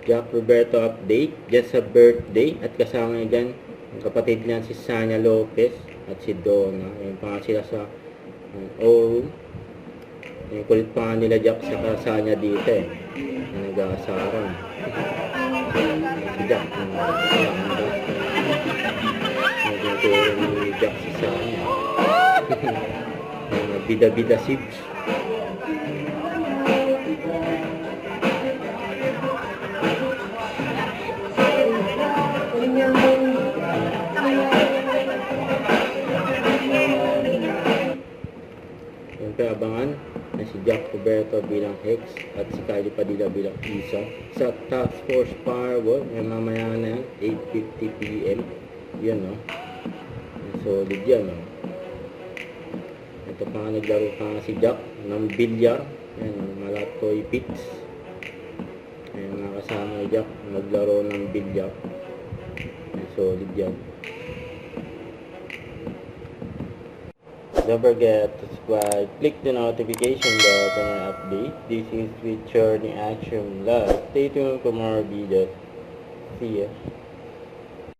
Jack Roberto update. Just sa birthday. At kasama yan ang kapatid niyan si Sanya Lopez at si Donna. Ayun pa nga sila sa O-room. Yung kulit pa nga nila Jack sa Sanya dito eh. Na nag-aasaran. Si Jack. Nagtuturo ni Jack si Sanya. Bida-bida sibs. Siyempre abangan na si Jack Roberto bilang Hex at si Kylie Padilla bilang Isa sa Task Force Powerball. Mamaya na yan, 8:50 PM. Yun no. Solid yan no. Ito pa nga naglaro pa nga si Jack ng bilyar. Yan, Malatoy Pits. Ayan mga kasama ni Jack naglaro ng bilyar. Solid yan. Don't forget to subscribe, click the notification bell for my update. This is with Journey Action Live. Stay tuned for more videos. See ya.